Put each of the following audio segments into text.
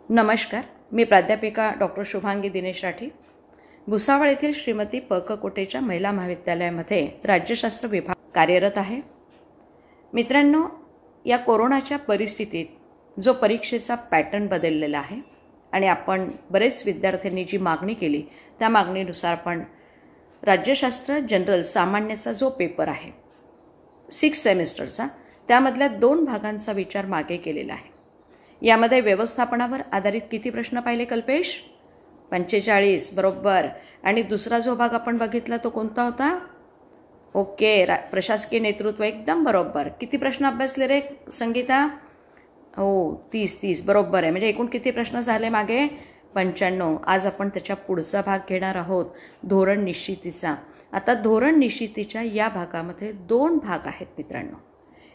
नमस्कार, मी प्राध्यापिका डॉक्टर शुभांगी दिनेश राठी, भुसावळ येथील श्रीमती प क कोटेच्या महिला महाविद्यालयामध्ये राज्यशास्त्र विभाग कार्यरत आहे। मित्रांनो, या कोरोनाच्या परिस्थितीत जो परीक्षेचा पॅटर्न बदललेला आहे आणि आपण बरेच विद्यार्थ्यांनी जी मागणी केली त्या मागणीनुसार आपण राज्यशास्त्र जनरल सामान्यचा जो पेपर आहे 6 सेमिस्टरचा त्यामधल्या 2 भागांचा विचार मागे केलेला आहे। यामध्ये व्यवस्थापनावर आधारित किती प्रश्न पाहिले कल्पेश? 45 बरोबर। आणि दुसरा जो भाग आपण बघितला तो कोणता होता? ओके, प्रशासकीय नेतृत्व, एकदम बरोबर। किती प्रश्न अभ्यासले रे संगीता? हो, 30 बरोबर आहे। म्हणजे एकूण किती प्रश्न झाले मागे? 95। आज आपण त्याच्या पुढचा भाग घेणार आहोत, धोरण निश्चितीचा। आता धोरण निश्चितीच्या या भागामध्ये 2 भाग आहेत मित्रांनो।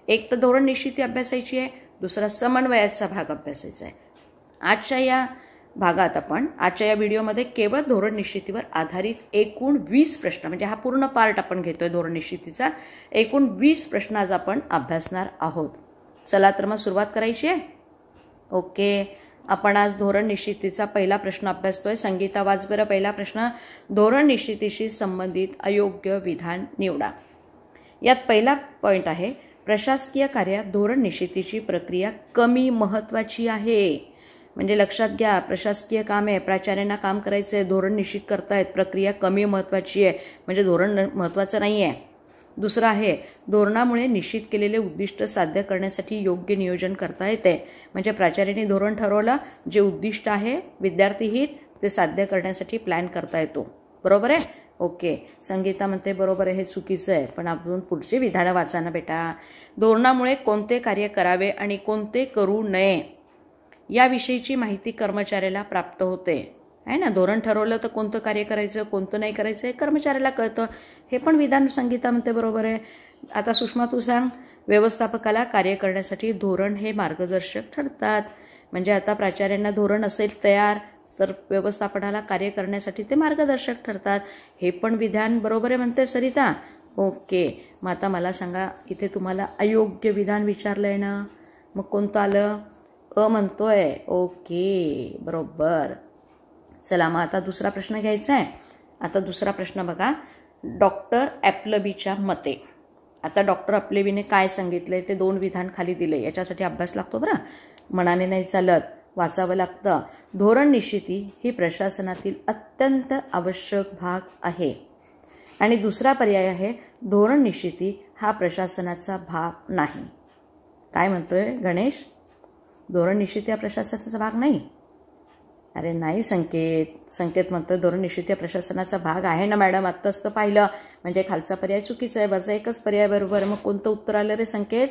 एक तर धोरण निश्चिती अभ्यासायची आहे, दुसरा समन्वयाचा भाग अभ्यासायचा आहे। आजच्या या भागात आपण आजच्या या व्हिडिओमध्ये केवळ धोरण निश्चितीवर आधारित एकूण 20 प्रश्न, म्हणजे हा पूर्ण पार्ट आपण घेतोय धोरण निश्चितीचा, एकूण 20 प्रश्न आज आपण अभ्यासणार आहोत। चला तर मग सुरुवात करायची आहे। ओके, आपण आज धोरण निश्चितीचा पहिला प्रश्न अभ्यासतोय। संगीता वाच बरं पहिला प्रश्न। धोरण निश्चितीशी संबंधित अयोग्य विधान निवडा। यात पहिला पॉइंट आहे, प्रशासकीय कार्यात धोरण निश्चितीची प्रक्रिया कमी महत्त्वाची आहे। म्हणजे लक्षात घ्या, प्रशासकीय काम आहे, प्राचार्यांना काम करायचं आहे, धोरण निश्चित करतायत, प्रक्रिया कमी महत्त्वाची आहे, म्हणजे धोरण महत्त्वाचं नाही आहे। दुसरं आहे, धोरणामुळे निश्चित केलेले उद्दिष्ट साध्य करण्यासाठी योग्य नियोजन करता येते। म्हणजे प्राचार्यांनी धोरण ठरवलं, जे उद्दिष्ट आहे विद्यार्थी हित ते साध्य करण्यासाठी प्लॅन करता येतो। बरोबर आहे? ओके, संगीता म्हणते बरोबर आहे, हे चुकीचं आहे। पण आपण पुढचे विधानं वाचा ना बेटा। धोरणामुळे कोणते कार्य करावे आणि कोणते करू नये याविषयीची माहिती कर्मचाऱ्याला प्राप्त होते, आहे ना। धोरण ठरवलं तर कोणतं कार्य करायचं कोणतं नाही करायचं हे कर्मचाऱ्याला कळतं, हे पण विधान संगीता म्हणते बरोबर आहे। आता सुषमा तू सांग, व्यवस्थापकाला कार्य करण्यासाठी धोरण हे मार्गदर्शक ठरतात। म्हणजे आता प्राचार्यांना धोरण असेल तयार तर व्यवस्थापनाला कार्य करण्यासाठी ते मार्गदर्शक ठरतात, हे पण विधान बरोबर आहे म्हणते सरिता। ओके, मग आता मला सांगा, इथे तुम्हाला अयोग्य विधान विचारलंय ना, मग कोणतं आलं? अ म्हणतोय। ओके, बरोबर। चला मग आता दुसरा प्रश्न घ्यायचा आहे। आता दुसरा प्रश्न बघा, डॉक्टर ॲप्लबीच्या मते। आता डॉक्टर ॲप्लबीने काय सांगितलंय ते 2 विधान खाली दिले, याच्यासाठी अभ्यास लागतो बरं, मनाने नाही चालत, वाचावं लागतं। धोरण निश्चिती ही प्रशासनातील अत्यंत आवश्यक भाग आहे। आणि दुसरा पर्याय आहे, धोरण निश्चिती हा प्रशासनाचा भाग नाही। काय म्हणतोय गणेश? धोरण निश्चिती हा प्रशासनाचा भाग नाही? अरे नाही संकेत म्हणतोय धोरण निश्चिती हा प्रशासनाचा भाग आहे ना मॅडम, आत्ताच तर पाहिलं। म्हणजे खालचा पर्याय चुकीचा आहे, वरचा एकच पर्याय बरोबर। मग कोणतं उत्तर आलं रे संकेत?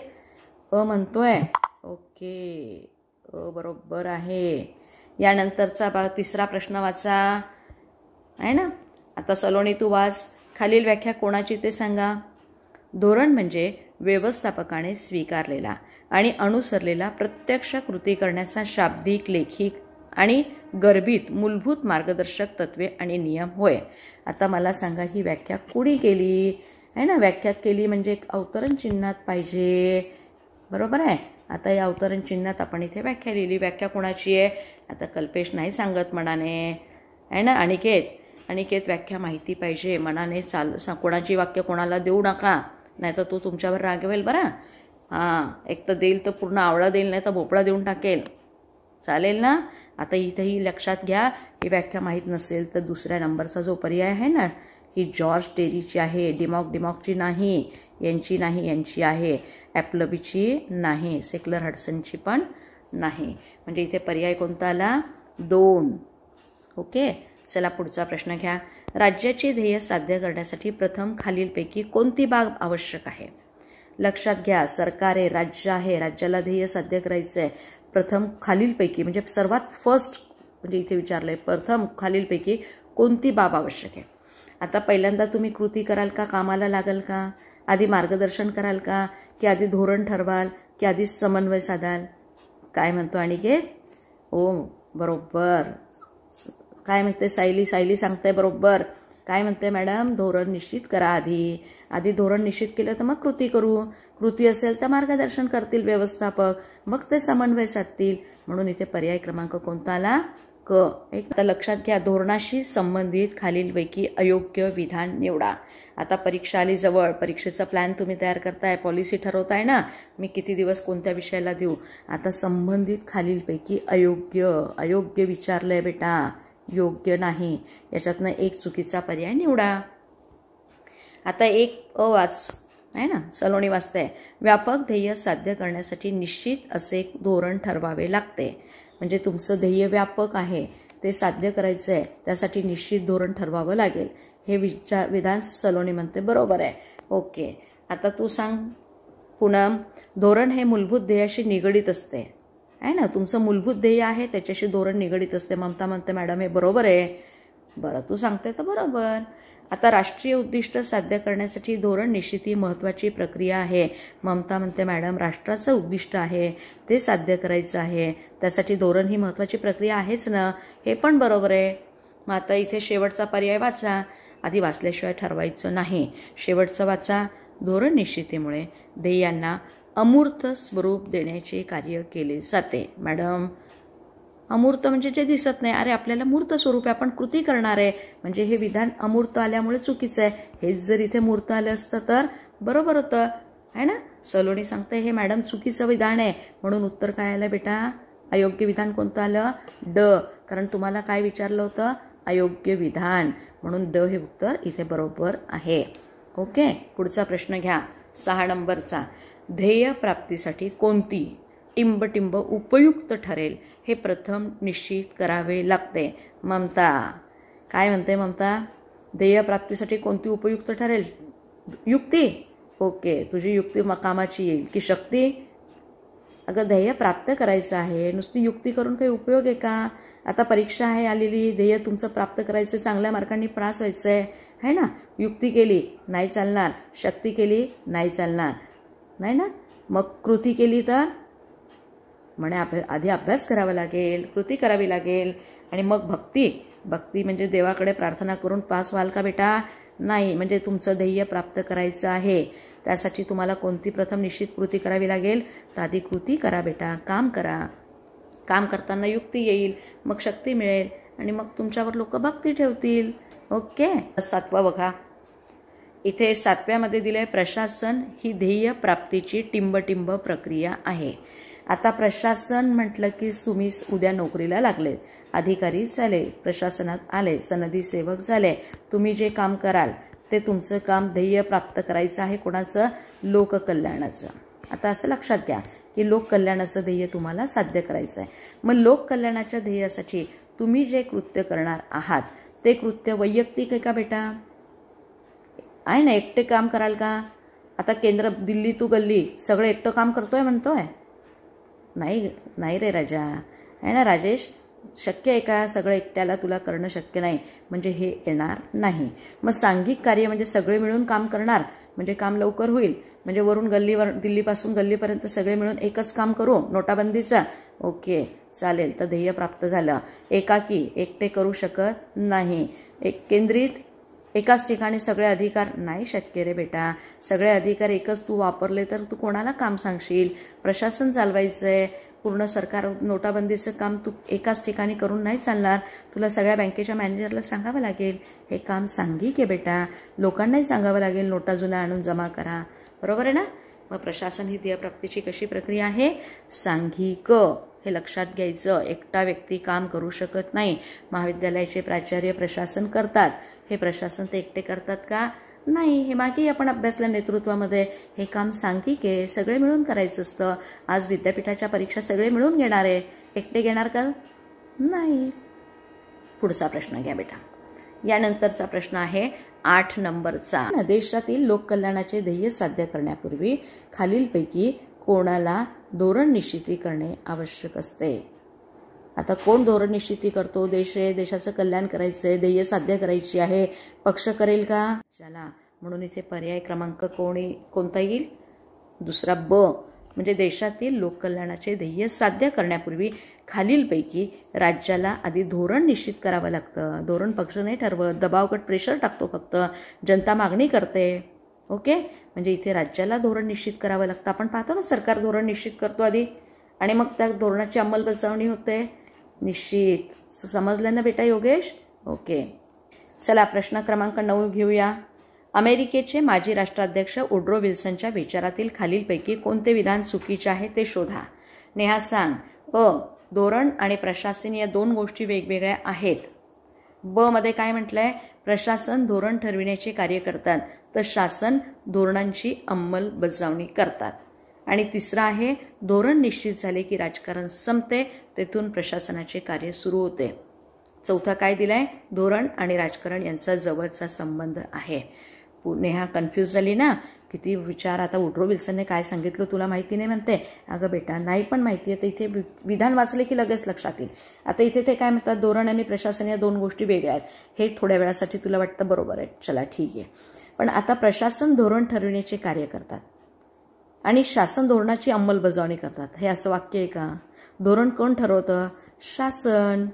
अ म्हणतोय। ओके, अ बरोबर आहे। यानंतरचा तिसरा प्रश्न वाचा, आहे ना। आता सलोनी तू वाच, खालील व्याख्या कोणाची ते सांगा। धोरण म्हणजे व्यवस्थापकाने स्वीकारलेला आणि अनुसरलेला प्रत्यक्ष कृती करण्याचा शाब्दिक, लेखिक आणि गर्भित मूलभूत मार्गदर्शक तत्वे आणि नियम होय। आता मला सांगा, ही व्याख्या कोणी केली आहे ना? व्याख्या केली म्हणजे एक अवतरण चिन्हात पाहिजे, बरोबर आहे। आता या अवतरण चिन्हात आपण इथे व्याख्या लिहिली, व्याख्या कोणाची आहे? आता कल्पेश नाही सांगत मनाने, आहे ना। अनिकेत व्याख्या माहिती पाहिजे, मनाने कोणाची वाक्य कोणाला देऊ नका, नाही तर तो तुमच्यावर रागवेल बरं। हां, एक तर देईल तर पूर्ण आवळा देईल, नाही तर भोपळा देऊन टाकेल, चालेल ना। आता इथेही लक्षात घ्या, ही व्याख्या माहीत नसेल तर दुसऱ्या नंबरचा जो पर्याय आहे ना, ही जॉर्ज टेरीची आहे, डिमॉकची नाही, यांची आहे, ॲप्लबीची नाही, सेक्लर हडसनची पण नाही। म्हणजे इथे पर्याय कोणता आला? 2। ओके, चला पुढचा प्रश्न घ्या। राज्याचे ध्येय साध्य करण्यासाठी प्रथम खालीलपैकी कोणती बाब आवश्यक आहे? लक्षात घ्या, सरकार आहे, राज्य आहे, राज्याला ध्येय साध्य करायचं आहे। प्रथम खालीलपैकी म्हणजे सर्वात फर्स्ट, म्हणजे इथे विचारलंय प्रथम खालीलपैकी कोणती बाब आवश्यक आहे। आता पहिल्यांदा तुम्ही कृती कराल का, कामाला लागाल का, आधी मार्गदर्शन कराल का, की आधी धोरण ठरवाल, की आधी समन्वय साधाल? काय म्हणतो अनिकेत? ओ बरोबर। काय म्हणते सायली सांगते बरोबर। काय म्हणते मॅडम? धोरण निश्चित करा आधी धोरण निश्चित केलं तर मग कृती करू, कृती असेल तर मार्गदर्शन करतील व्यवस्थापक, मग ते समन्वय साधतील. म्हणून इथे पर्याय क्रमांक कोणता आला? क. आता लक्षात घ्या, धोरणाशी संबंधित खालीलपैकी अयोग्य विधान निवडा. आता परीक्षा आली जवळ, परीक्षेचा प्लॅन तुम्ही तयार करताय, पॉलिसी ठरवताय ना, मी किती दिवस कोणत्या विषयाला देऊ. आता संबंधित खालीलपैकी अयोग्य विचारलंय बेटा, योग्य नाही. याच्यातनं एक चुकीचा पर्याय निवडा. आता एक वाच आहे ना, सलोनी वाचते. व्यापक ध्येय साध्य करण्यासाठी निश्चित असे धोरण ठरवावे लागते. म्हणजे तुमचं ध्येय व्यापक आहे, ते साध्य करायचं आहे, त्यासाठी निश्चित धोरण ठरवावं लागेल. हे विधान सलोनी म्हणते बरोबर आहे. ओके, आता तू सांग पूनम. धोरण हे मूलभूत ध्येयाशी निगडीत असते आहे ना, तुमचं मूलभूत ध्येय आहे त्याच्याशी धोरण निगडीत असते. ममता म्हणते मॅडम हे बरोबर आहे. बरं, तू सांगते तर बरोबर. आता राष्ट्रीय उद्दिष्ट साध्य करण्यासाठी धोरण निश्चित ही महत्त्वाची प्रक्रिया आहे. ममता म्हणते मॅडम राष्ट्राचं उद्दिष्ट आहे, ते साध्य करायचं आहे, त्यासाठी धोरण ही महत्त्वाची प्रक्रिया आहेच ना. हे पण बरोबर आहे. मग आता इथे शेवटचा पर्याय वाचा. आधी वाचल्याशिवाय ठरवायचं नाही. शेवटचं वाचा. धोरण निश्चितीमुळे ध्येयांना अमूर्त स्वरूप देण्याचे कार्य केले जाते. मॅडम अमूर्त म्हणजे जे दिसत नाही. अरे आपल्याला मूर्त स्वरूप आहे, आपण कृती करणार आहे. म्हणजे हे विधान अमूर्त आल्यामुळे चुकीचं आहे. हेच जर इथे मूर्त आलं असतं तर बरोबर होतं आहे ना. सलोनी सांगते हे मॅडम चुकीचं विधान आहे. म्हणून उत्तर काय आलं बेटा? अयोग्य विधान कोणतं आलं? ड. कारण तुम्हाला काय विचारलं होतं? अयोग्य विधान. म्हणून ड हे उत्तर इथे बरोबर आहे. ओके, पुढचा प्रश्न घ्या 6 नंबरचा. ध्येय प्राप्तीसाठी कोणती टिंब उपयुक्त ठरेल हे प्रथम निश्चित करावे लागते. ममता काय म्हणते? ममता ध्येय प्राप्तीसाठी कोणती उपयुक्त ठरेल? युक्ती. ओके, तुझी युक्ती कामाची येईल की शक्ती? अगं ध्येय प्राप्त करायचं आहे, नुसती युक्ती करून काही उपयोग आहे का? आता परीक्षा आहे आलेली, ध्येय तुमचं प्राप्त करायचं, चांगल्या मार्कांनी पास व्हायचं आहे ना. युक्ती केली नाही चालणार, शक्ती केली नाही चालणार, नाही ना. मग कृती केली तर म्हणे आधी अभ्यास करावा लागेल, कृती करावी लागेल, आणि मग भक्ती म्हणजे देवाकडे प्रार्थना करून पास व्हाल का बेटा? नाही. म्हणजे तुमचं ध्येय प्राप्त करायचं आहे, त्यासाठी तुम्हाला कोणती प्रथम निश्चित कृती करावी लागेल? तर आधी कृती करा बेटा, काम करा. काम करताना युक्ती येईल, मग शक्ती मिळेल, आणि मग तुमच्यावर लोक भक्ती ठेवतील. ओके, 7वा बघा. इथे 7व्यामध्ये दिलंय प्रशासन ही ध्येय प्राप्तीची टिंब प्रक्रिया आहे. आता प्रशासन म्हटलं की तुम्ही उद्या नोकरीला लागले, अधिकारी झाले, प्रशासनात आले, सनदी सेवक झाले, तुम्ही जे काम कराल ते तुमचं काम ध्येय प्राप्त करायचं आहे. कोणाचं? लोककल्याणाचं. आता असं लक्षात घ्या की लोककल्याणाचं ध्येय तुम्हाला साध्य करायचं आहे. मग लोककल्याणाच्या ध्येयासाठी तुम्ही जे कृत्य करणार आहात ते कृत्य वैयक्तिक आहे का बेटा? आहे ना, एकटे काम कराल का? आता केंद्र दिल्ली टू गल्ली सगळं एकटं काम करतोय म्हणतोय? नाही रे राजा, आहे ना राजेश, शक्य आहे का? सगळं एकट्याला तुला करणं शक्य नाही, म्हणजे हे येणार नाही. मग सांघिक कार्य म्हणजे सगळे मिळून काम करणार, म्हणजे काम लवकर होईल. म्हणजे वरून दिल्लीपासून गल्लीपर्यंत सगळे मिळून एकच काम करू, नोटाबंदीचा. ओके, चालेल, तर ध्येय प्राप्त झालं. एकाकी एकटे करू शकत नाही. केंद्रित एकाच ठिकाणी सगळे अधिकार नाही शक्य रे बेटा. सगळे अधिकार एकच तू वापरले तर तू कोणाला काम सांगशील? प्रशासन चालवायचंय, पूर्ण सरकार नोटाबंदीचं काम तू एकाच ठिकाणी करून नाही चालणार. तुला सगळ्या बँकेच्या मॅनेजरला सांगावं लागेल हे काम सांघिक आहे बेटा. लोकांनाही सांगावं लागेल नोटा जुन्या आणून जमा करा. बरोबर आहे ना. मग प्रशासन ही ध्येयप्राप्तीची कशी प्रक्रिया आहे? सांघिक. हे लक्षात घ्यायचं. एकटा व्यक्ती काम करू शकत नाही. महाविद्यालयाचे प्राचार्य प्रशासन करतात. हे प्रशासन ते एकटे करतात का? नाही. हे मागे आपण अभ्यासल्या नेतृत्वामध्ये हे काम सांघिक आहे, सगळे मिळून करायचं असतं. आज विद्यापीठाच्या परीक्षा सगळे मिळून घेणार आहे, एकटे घेणार का? नाही. पुढचा प्रश्न घ्या बेटा. यानंतरचा प्रश्न आहे 8 नंबरचा. देशातील लोककल्याणाचे ध्येय साध्य करण्यापूर्वी खालीलपैकी कोणाला धोरण निश्चिती करणे आवश्यक असते? आता कोण धोरण निश्चिती करतो? देशाचं कल्याण करायचंय, ध्येय साध्य करायची आहे, पक्ष करेल का? चला, म्हणून इथे पर्याय क्रमांक कोणता येईल? दुसरा ब. म्हणजे देशातील लोककल्याणाचे ध्येय साध्य करण्यापूर्वी खालीलपैकी राज्याला आधी धोरण निश्चित करावं लागतं. धोरण पक्ष नाही ठरवत, दबावगट प्रेशर टाकतो फक्त, जनता मागणी करते. ओके, म्हणजे इथे राज्याला धोरण निश्चित करावं लागतं. आपण पाहतो ना, सरकार धोरण निश्चित करतो आधी आणि मग त्या धोरणाची अंमलबजावणी होते. निश्चित समजलं ना बेटा योगेश? ओके, चला प्रश्न क्रमांक 9 घेऊया. अमेरिकेचे माजी राष्ट्राध्यक्ष वुड्रो विल्सनच्या विचारातील खालीलपैकी कोणते विधान चुकीचे आहे ते शोधा. नेहा सांग. अ, धोरण आणि प्रशासन या दोन गोष्टी वेगवेगळ्या आहेत. ब मध्ये काय म्हटलंय? प्रशासन धोरण ठरविण्याचे कार्य करतात तर शासन धोरणांची अंमलबजावणी करतात. आणि तिसरा आहे, धोरण निश्चित झाले की राजकारण संपते, तेथून प्रशासनाचे कार्य सुरू होते. चौथा काय दिलाय? धोरण आणि राजकारण यांचा जवळचा संबंध आहे. नेहा कन्फ्यूज झाली ना? किती विचार. आता वुड्रो विल्सनने काय सांगितलं तुला माहिती नाही म्हणते. अगं बेटा नाही पण माहिती आहे. तर इथे विधान वाचले की लगेच लक्षात येईल. आता इथे ते काय म्हणतात? धोरण आणि प्रशासन या दोन गोष्टी वेगळ्या आहेत. हे थोड्या वेळासाठी तुला वाटतं बरोबर आहे. चला ठीक आहे. पण आता प्रशासन धोरण ठरविण्याचे कार्य करतात आणि शासन धोरणाची अंमलबजावणी करतात. हे असं वाक्य आहे का? धोरण कोण ठरवतं? शासन.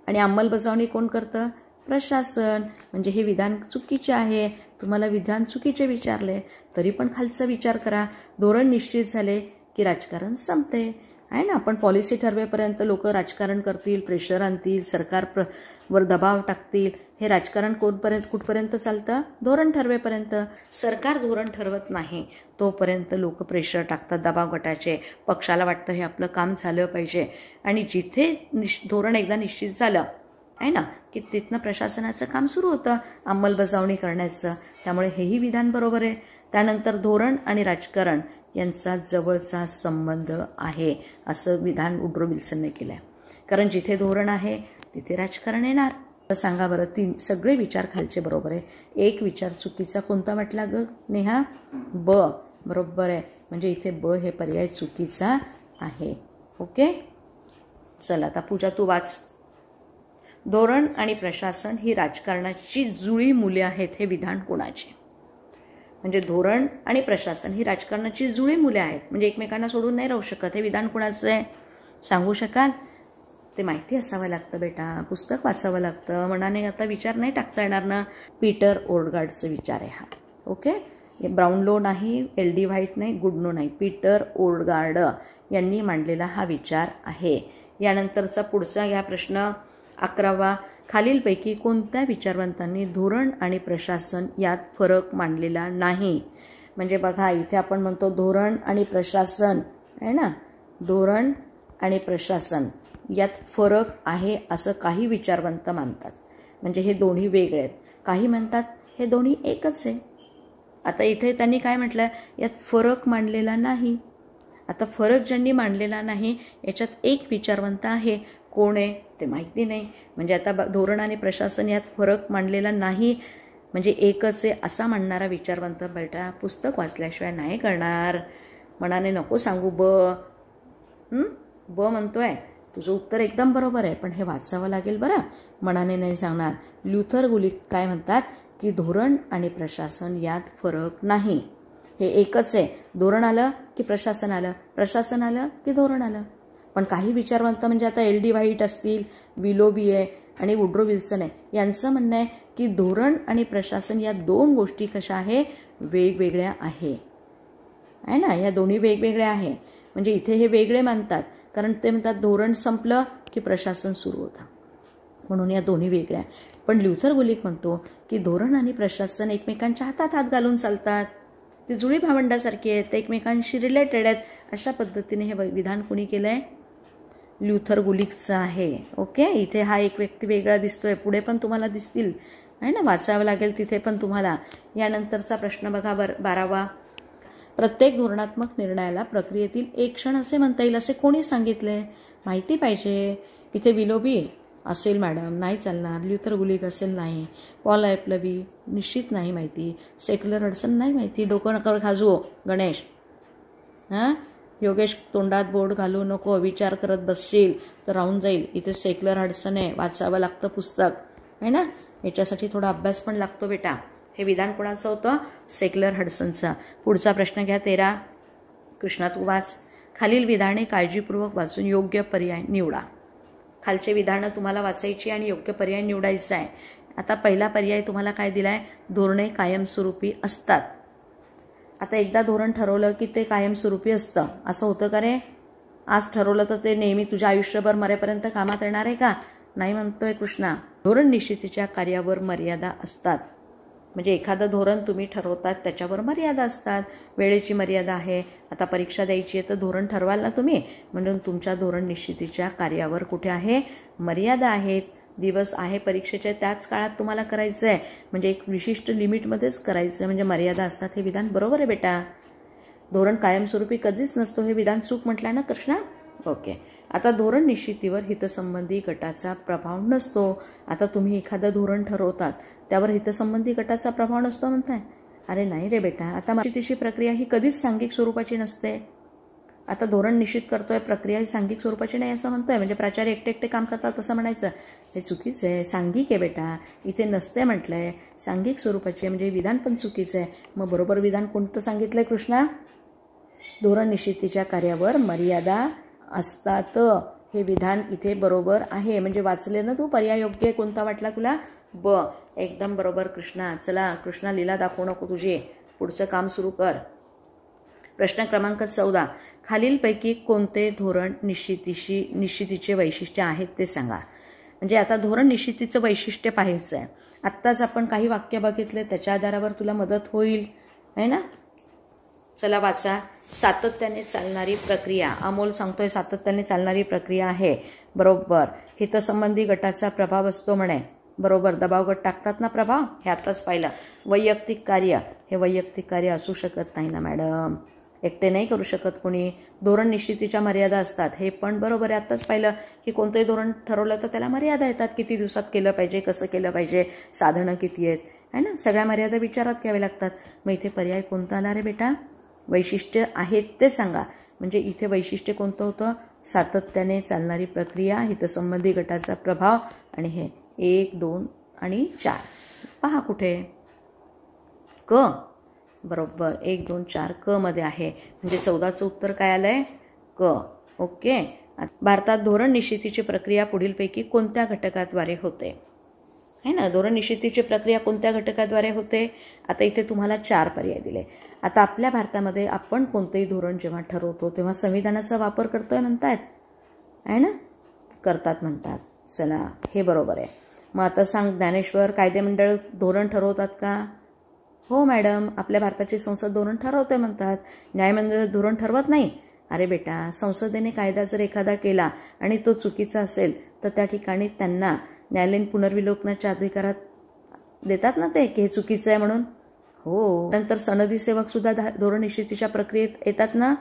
आणि अंमलबजावणी कोण करतं? प्रशासन. म्हणजे हे विधान चुकीचे आहे. तुम्हाला विधान चुकीचे विचारले तरी पण खालचा विचार करा. धोरण निश्चित झाले की राजकारण संपते, आहे ना? आपण पॉलिसी ठरवेपर्यंत लोक राजकारण करतील, प्रेशर आणतील, सरकारवर दबाव टाकतील. हे राजकारण कुठपर्यंत चालतं? धोरण ठरवेपर्यंत. सरकार धोरण ठरवत नाही तोपर्यंत लोक प्रेशर टाकतात दबाव गटाचे. पक्षाला वाटतं हे आपलं काम झालं पाहिजे. आणि जिथे धोरण एकदा निश्चित झालं आहे ना की तिथनं प्रशासनाचं काम सुरू होतं अंमलबजावणी करण्याचं. त्यामुळे हेही विधान बरोबर आहे. त्यानंतर धोरण आणि राजकारण यांचा जवळचा संबंध आहे असं विधान वुड्रो विल्सनने केलं आहे. कारण जिथे धोरण आहे तिथे राजकारण येणार. तर सांगा बरं, तीन सगळे विचार खालचे बरोबर आहे. एक विचार चुकीचा कोणता म्हटला ग नेहा? ब बरोबर आहे. म्हणजे इथे ब हे पर्याय चुकीचा आहे. ओके, चला आता पूजा तू वाच. धोरण आणि प्रशासन ही राजकारणाची जुळी मुले आहेत. हे विधान कोणाचे? म्हणजे धोरण आणि प्रशासन ही राजकारणाची जुळी मुले आहेत. म्हणजे एकमेकांना सोडून नाही राहू शकत. हे विधान कोणाचं आहे सांगू शकाल? ते माहिती असावं लागतं बेटा. पुस्तक वाचावं लागतं. मनाने आता विचार नाही टाकता येणार ना. पीटर ओर्डगार्डचा विचार आहे हा. ओके, ब्राउनलो नाही, LD व्हाईट नाही, गुडनो नाही. पीटर ओर्डगार्ड यांनी मांडलेला हा विचार आहे. यानंतरचा पुढचा घ्या प्रश्न 11वा. खालीलपैकी कोणत्या विचारवंतांनी धोरण आणि प्रशासन यात फरक मांडलेला नाही? म्हणजे बघा इथे आपण म्हणतो धोरण आणि प्रशासन आहे ना. धोरण आणि प्रशासन यात फरक आहे असं काही विचारवंत मानतात. म्हणजे हे दोन्ही वेगळे आहेत. काही म्हणतात हे दोन्ही एकच आहे. आता इथे त्यांनी काय म्हटलं? यात फरक मांडलेला नाही. आता फरक ज्यांनी मांडलेला नाही याच्यात एक विचारवंत आहे. कोण आहे ते माहिती नाही. म्हणजे आता धोरण आणि प्रशासन यात फरक मांडलेला नाही म्हणजे एकच आहे असा म्हणणारा विचारवंत बेटा पुस्तक वाचल्याशिवाय नाही करणार. मनाने नको सांगू. ब म्हणतोय. तुझं उत्तर एकदम बरोबर आहे पण हे वाचावं लागेल बरं. मनाने नाही सांगणार. ल्युथर गुलिक काय म्हणतात की धोरण आणि प्रशासन यात फरक नाही. हे एकच आहे. धोरण आलं की प्रशासन आलं, प्रशासन आलं की धोरण आलं. पण काही विचारवंत म्हणजे आता LD व्हाईट असतील, विलोबी आहे आणि वुड्रो विल्सन आहे यांचं म्हणणं आहे की धोरण आणि प्रशासन या दोन गोष्टी कशा आहे? वेगवेगळ्या आहे ना. या दोन्ही वेगवेगळ्या आहे. म्हणजे इथे हे वेगळे मानतात कारण ते म्हणतात धोरण संपलं की प्रशासन सुरू होतं म्हणून या दोन्ही वेगळ्या. पण ल्युथर गुलिक म्हणतो की धोरण आणि प्रशासन एकमेकांच्या हातात हात घालून चालतात. ते जुळी भावंडासारखी आहेत. ते एकमेकांशी रिलेटेड आहेत. अशा पद्धतीने हे विधान कोणी केलं आहे? ल्युथर गुलिकचं आहे. ओके, इथे हा एक व्यक्ती वेगळा दिसतोय. पुढे पण तुम्हाला दिसतील आहे ना. वाचावं लागेल तिथे पण तुम्हाला. यानंतरचा प्रश्न बघा 12वा. प्रत्येक धोरणात्मक निर्णयाला प्रक्रियेतील एक क्षण असे म्हणता येईल असे कोणी सांगितले? माहिती पाहिजे. इथे विलोबी असेल मॅडम, नाही चालणार. ल्युथर गुलिक असेल, नाही. पॉल ॲपलबी निश्चित नाही माहिती. सेक्युलर हडसन नाही माहिती. डोकं नका खाजू गणेश. योगेश तोंडात बोट घालू नको. विचार करत बसशील तर राहून जाईल. इथे सेक्युलर हडसन आहे. वाचावं लागतं पुस्तक आहे ना. याच्यासाठी थोडा अभ्यास पण लागतो बेटा. हे विधान कोणाचं होतं? सेक्युलर हडसनचं. पुढचा प्रश्न घ्या 13. कृष्णा तू वाच. खालील विधाने काळजीपूर्वक वाचून योग्य पर्याय निवडा. खालचे विधानं तुम्हाला वाचायची आणि योग्य पर्याय निवडायचा आहे. आता पहिला पर्याय तुम्हाला काय दिलाय? धोरणे कायमस्वरूपी असतात. आता एकदा धोरण ठरवलं की ते कायमस्वरूपी असतं असं होतं का रे? आज ठरवलं तर ते नेहमी तुझ्या आयुष्यभर मरेपर्यंत कामात येणार आहे का? नाही म्हणतोय कृष्णा. धोरण निश्चितीच्या कार्यावर मर्यादा असतात. म्हणजे एखादं धोरण तुम्ही ठरवतात त्याच्यावर मर्यादा असतात. वेळेची मर्यादा आहे. आता परीक्षा द्यायची आहे तर धोरण ठरवाल ना तुम्ही, म्हणून तुमच्या धोरण निश्चितीच्या कार्यावर कुठे आहे? मर्यादा आहेत. दिवस आहे परीक्षेचे, त्याच काळात तुम्हाला करायचं आहे, म्हणजे एक विशिष्ट लिमिटमध्येच करायचं आहे, म्हणजे मर्यादा असतात. हे विधान बरोबर आहे बेटा. धोरण कायमस्वरूपी कधीच नसतो हे विधान चूक म्हटलं ना कृष्णा? ओके. आता धोरण निश्चितीवर हितसंबंधी गटाचा प्रभाव नसतो. आता तुम्ही एखादं धोरण ठरवतात त्यावर हितसंबंधी गटाचा प्रभाव नसतो म्हणताय? अरे नाही रे बेटा. आता निश्चितीची प्रक्रिया ही कधीच सांघिक स्वरूपाची नसते. आता धोरण निश्चित करतोय, प्रक्रिया ही सांघिक स्वरूपाची नाही असं म्हणतोय, म्हणजे प्राचार्य एकटे एकटे काम करतात असं म्हणायचं? हे चुकीचं आहे. सांघिक आहे बेटा. इथे नसते म्हटलंय, सांघिक स्वरूपाची आहे, म्हणजे विधान पण चुकीचं आहे. मग बरोबर विधान कोणतं सांगितलंय कृष्णा? धोरण निश्चितीच्या कार्यावर मर्यादा असतात हे विधान इथे बरोबर आहे. म्हणजे वाचले ना तू? पर्याय योग्य कोणता वाटला तुला? ब. एकदम बरोबर कृष्णा. चला कृष्णा, लीला दाखवू नको तुझी, पुढचं काम सुरू कर. प्रश्न क्रमांक 14. खालीलपैकी कोणते धोरण निश्चितीचे वैशिष्ट्य आहेत ते सांगा. म्हणजे आता धोरण निश्चितीचं वैशिष्ट्य पाहायचं आहे. आत्ताच आपण काही वाक्य बघितले, त्याच्या आधारावर तुला मदत होईल आहे ना? चला वाचा. सातत्याने चालणारी प्रक्रिया. अमोल सांगतोय सातत्याने चालणारी प्रक्रिया आहे. बरोबर. हितसंबंधी गटाचा प्रभाव असतो म्हणे. बरोबर. दबाव गट टाकतात ना प्रभाव, हे आताच पाहिलं. वैयक्तिक कार्य. हे वैयक्तिक कार्य असू शकत नाही ना मॅडम, एकटे नाही करू शकत कोणी. धोरण निश्चितीच्या मर्यादा असतात, हे पण बरोबर आहे. आत्ताच पाहिलं की कोणतंही धोरण ठरवलं तर त्याला मर्यादा येतात. किती दिवसात केलं पाहिजे, कसं केलं पाहिजे, साधनं किती आहेत, है ना? सगळ्या मर्यादा विचारात घ्याव्या लागतात. मग इथे पर्याय कोणता आला रे बेटा? वैशिष्ट्य आहेत ते सांगा. म्हणजे इथे वैशिष्ट्य कोणतं होतं? सातत्याने चालणारी प्रक्रिया, हितसंबंधी गटाचा प्रभाव, आणि हे 1, 2 आणि 4. पहा कुठे? क. बरोबर. 1, 2, 4 क मध्ये आहे. म्हणजे 14चं उत्तर काय आलंय? क. ओके. भारतात धोरण निश्चितीची प्रक्रिया पुढीलपैकी कोणत्या घटकाद्वारे होते? है ना? धोरण निश्चितीची प्रक्रिया कोणत्या घटकाद्वारे होते? आता इथे तुम्हाला 4 पर्याय दिले. आता आपल्या भारतामध्ये आपण कोणतेही धोरण जेव्हा ठरवतो तेव्हा संविधानाचा वापर करतोय म्हणतात, आहे ना? करतात म्हणतात. चला, हे बरोबर आहे. मग आता सांग, ज्ञानेश्वर, कायदेमंडळ धोरण ठरवतात का? हो मॅडम, आपल्या भारताची संसद धोरण ठरवते म्हणतात. न्यायमंडळ धोरण ठरवत नाही. अरे बेटा, संसदेने कायदा जर एखादा केला आणि तो चुकीचा असेल तर त्या ठिकाणी त्यांना न्यायालयीन पुनर्विलोकनाच्या अधिकारात देतात ना ते, की हे चुकीचं आहे म्हणून. हो. नंतर सनदी सेवक सुद्धा धोरण निश्चितीच्या प्रक्रियेत येतात ना,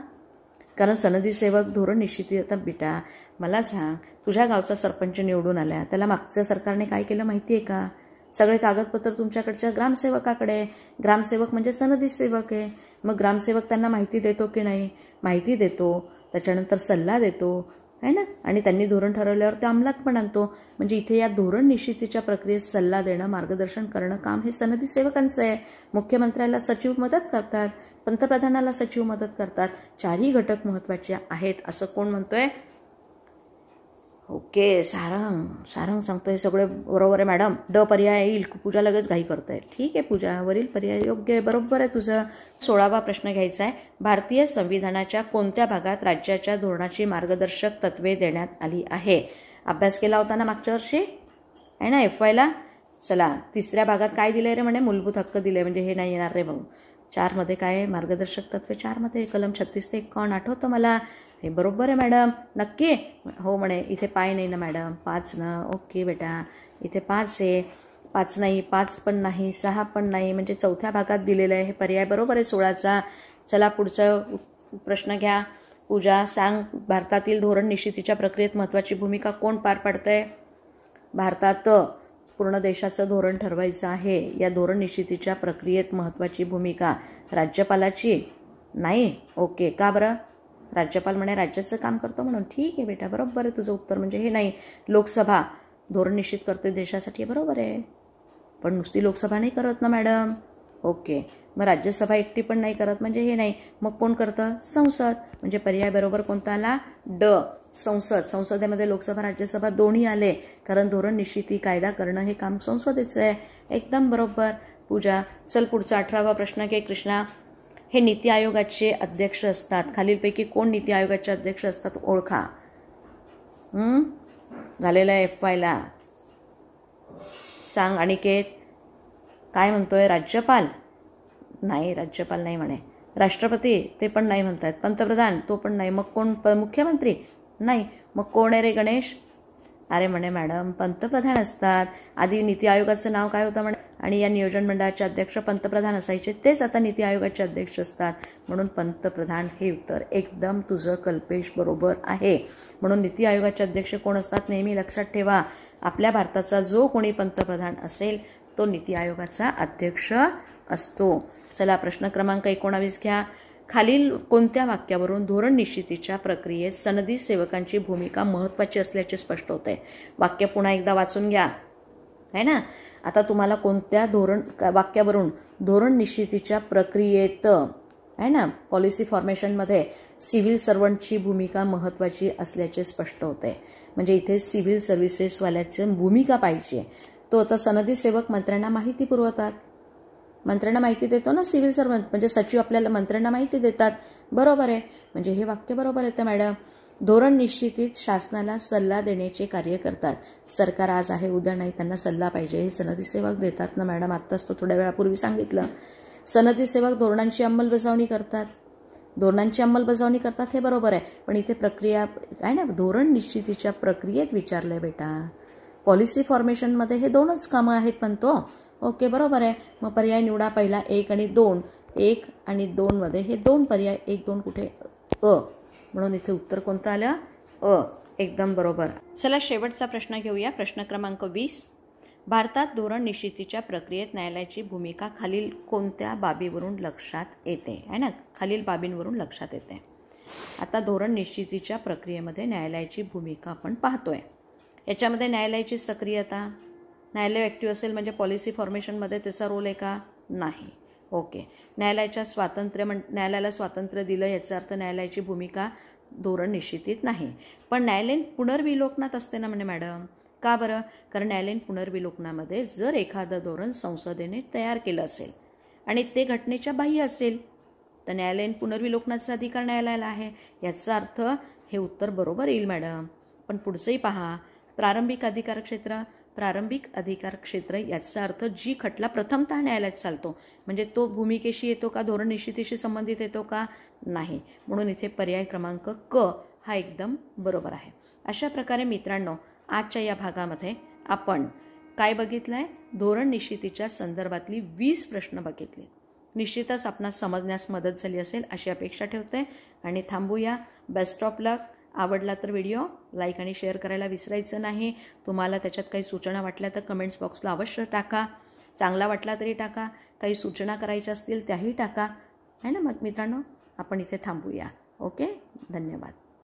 कारण सनदी सेवक धोरण निश्चिती. आता बेटा मला सांग, तुझ्या गावचा सरपंच निवडून आला, त्याला मागच्या सरकारने काय केलं माहिती आहे का? सगळे कागदपत्र तुमच्याकडच्या ग्रामसेवकाकडे. ग्रामसेवक म्हणजे सनदी सेवक आहे. मग ग्रामसेवक त्यांना माहिती देतो की नाही? माहिती देतो, त्याच्यानंतर सल्ला देतो, है ना? आणि त्यांनी धोरण ठरवल्यावर ते अंमलात पण आणतो. म्हणजे इथे या धोरण निश्चितीच्या प्रक्रियेत सल्ला देणं, मार्गदर्शन करणं काम हे सनदी सेवकांचं आहे. मुख्यमंत्र्याला सचिव मदत करतात, पंतप्रधानाला सचिव मदत करतात. 4ही घटक महत्त्वाचे आहेत असं कोण म्हणतोय? ओके. सारंग सांगतोय सगळे बरोबर आहे मॅडम. ड पर्याय येईल. पूजा लगेच घाई करतोय. ठीक आहे पूजा, वरील पर्याय योग्य आहे, बरोबर आहे तुझं. 16वा प्रश्न घ्यायचा आहे. भारतीय संविधानाच्या कोणत्या भागात राज्याच्या धोरणाची मार्गदर्शक तत्वे देण्यात आली आहे? अभ्यास केला होता ना मागच्या वर्षी, आहे ना, FYला? चला, 3ऱ्या भागात काय दिलंय रे? म्हणे मूलभूत हक्क दिले, म्हणजे हे नाही येणार रे भाऊ. 4 मध्ये काय आहे? मार्गदर्शक तत्वे 4 मध्ये कलम 36 ते 51 आठवतं मला. हे बरोबर आहे मॅडम, नक्की? हो म्हणे. इथे पाय नाही ना मॅडम, 5 ना. ओके बेटा, इथे 5 आहे. 5 नाही, 5 पण नाही, 6 पण नाही, म्हणजे 4थ्या भागात दिलेलं आहे. हे पर्याय बरोबर आहे 16चा. चला पुढचा प्रश्न घ्या. पूजा सांग, भारतातील धोरण निश्चितीच्या प्रक्रियेत महत्त्वाची भूमिका कोण पार पाडतंय? भारतात पूर्ण देशाचं धोरण ठरवायचं आहे. या धोरण निश्चितीच्या प्रक्रियेत महत्त्वाची भूमिका राज्यपालाची नाही. ओके. का बरं? राज्यपाल म्हणे राज्याचं काम करतो म्हणून. ठीक आहे बेटा, बरोबर आहे तुझं उत्तर. म्हणजे हे नाही. लोकसभा धोरण निश्चित करते देशासाठी, बरोबर आहे. पण नुसती लोकसभा नाही करत ना मॅडम. ओके. मग राज्यसभा एकटी पण नाही करत, म्हणजे हे नाही. मग कोण करतं? संसद. म्हणजे पर्याय बरोबर कोणता आला? ड. संसद. संसदेमध्ये लोकसभा राज्यसभा दोन्ही आले, कारण धोरण निश्चिती कायदा करणं हे काम संसदेचं आहे. एकदम बरोबर पूजा. चल पुढचा 18वा प्रश्न घे कृष्णा. हे नीती आयोगाचे अध्यक्ष असतात. खालीलपैकी कोण नीती आयोगाचे अध्यक्ष असतात ओळखा. झालेला FYला सांग अनिकेत. काय म्हणतोय? राज्यपाल नाही, राज्यपाल नाही म्हणे. राष्ट्रपती ते पण नाही म्हणतात. पंतप्रधान तो पण नाही. मग कोण? मुख्यमंत्री नाही. मग कोण आहे रे गणेश? अरे म्हणे मॅडम पंतप्रधान असतात. आधी नीती आयोगाचं नाव काय होतं म्हणे, आणि या नियोजन मंडळाचे अध्यक्ष पंतप्रधान असायचे, तेच आता नीती आयोगाचे अध्यक्ष असतात. म्हणून पंतप्रधान हे उत्तर एकदम तुझं कल्पेश बरोबर आहे. म्हणून नीती आयोगाचे अध्यक्ष कोण असतात नेहमी लक्षात ठेवा. आपल्या भारताचा जो कोणी पंतप्रधान असेल तो नीती आयोगाचा अध्यक्ष असतो. चला प्रश्न क्रमांक 19 घ्या. खालील कोणत्या वाक्यावरून धोरण निश्चितीच्या प्रक्रियेत सनदी सेवकांची भूमिका महत्त्वाची असल्याचे स्पष्ट होते? वाक्य पुन्हा एकदा वाचून घ्या, है ना. आता तुम्हाला कोणत्या वाक्यावरून धोरण निश्चितीच्या प्रक्रियेत, है ना, पॉलिसी फॉर्मेशनमध्ये सिव्हिल सर्वंटची भूमिका महत्त्वाची असल्याचे स्पष्ट होते. म्हणजे इथे सिव्हिल सर्व्हिसेसवाल्याची भूमिका पाहिजे. तो आता सनदी सेवक मंत्र्यांना माहिती पुरवतात. मंत्र्यांना माहिती देतो ना सिव्हिल सर्वंट, म्हणजे सचिव आपल्याला मंत्र्यांना माहिती देतात. बरोबर आहे. म्हणजे हे वाक्य बरोबर येतं मॅडम. धोरण निश्चितीत शासनाला सल्ला देण्याचे कार्य करतात. सरकार आज आहे उद्या नाही, त्यांना सल्ला पाहिजे, हे सनदी सेवक देतात ना मॅडम. आत्ताच तो थोड्या वेळापूर्वी सांगितलं. सनदी सेवक धोरणांची अंमलबजावणी करतात. धोरणांची अंमलबजावणी करतात हे बरोबर आहे. पण इथे प्रक्रिया आहे ना, धोरण निश्चितीच्या प्रक्रियेत विचारलंय बेटा. पॉलिसी फॉर्मेशनमध्ये हे दोनच कामं आहेत म्हणतो. ओके बरोबर आहे. मग पर्याय निवडा पहिला 1 आणि 2. 1 आणि 2 मध्ये हे दोन पर्याय, 1 2 कुठे? म्हणून इथे उत्तर कोणतं आलं? एकदम बरोबर. चला शेवटचा प्रश्न घेऊया. प्रश्न क्रमांक 20. भारतात धोरण निश्चितीच्या प्रक्रियेत न्यायालयाची भूमिका खालील कोणत्या बाबीवरून लक्षात येते? आहे ना, खालील बाबींवरून लक्षात येते. आता धोरण निश्चितीच्या प्रक्रियेमध्ये न्यायालयाची भूमिका आपण पाहतोय. याच्यामध्ये न्यायालयाची सक्रियता, न्यायालय ॲक्टिव्ह असेल म्हणजे पॉलिसी फॉर्मेशनमध्ये त्याचा रोल आहे का? नाही. ओके. न्यायालयाला स्वातंत्र्य दिलं याचा अर्थ न्यायालयाची भूमिका धोरण निश्चितीत नाही. पण न्यायालयीन पुनर्विलोकनात असते ना म्हणे मॅडम. का बरं? कारण न्यायालयीन पुनर्विलोकनामध्ये जर एखादं धोरण संसदेने तयार केलं असेल आणि ते घटनेच्या बाह्य असेल तर न्यायालयीन पुनर्विलोकनाचा अधिकार न्यायालयाला आहे. याचा अर्थ हे उत्तर बरोबर येईल मॅडम. पण पुढचंही पहा. प्रारंभिक अधिकार क्षेत्र याचा अर्थ जी खटला प्रथमतः न्यायालयात चालतो म्हणजे तो भूमिकेशी येतो का? धोरण निश्चितीशी संबंधित येतो का? नाही. म्हणून इथे पर्याय क्रमांक क हा एकदम बरोबर आहे. अशा प्रकारे मित्रांनो आजच्या या भागामध्ये आपण काय बघितलंय? धोरण निश्चितीच्या संदर्भातली 20 प्रश्न बघितले. निश्चितच आपणास समजण्यास मदत झाली असेल अशी अपेक्षा ठेवते आणि थांबूया. बेस्ट ऑफ लक. आवडला तर व्हिडिओ लाईक आणि शेअर करायला विसरायचं नाही. तुम्हाला त्याच्यात काही सूचना वाटल्या तर कमेंट्स बॉक्सला अवश्य टाका. चांगला वाटला तरी टाका. काही सूचना करायच्या असतील त्याही टाका. है ना. मग मित्रांनो आपण इथे थांबूया. ओके. धन्यवाद.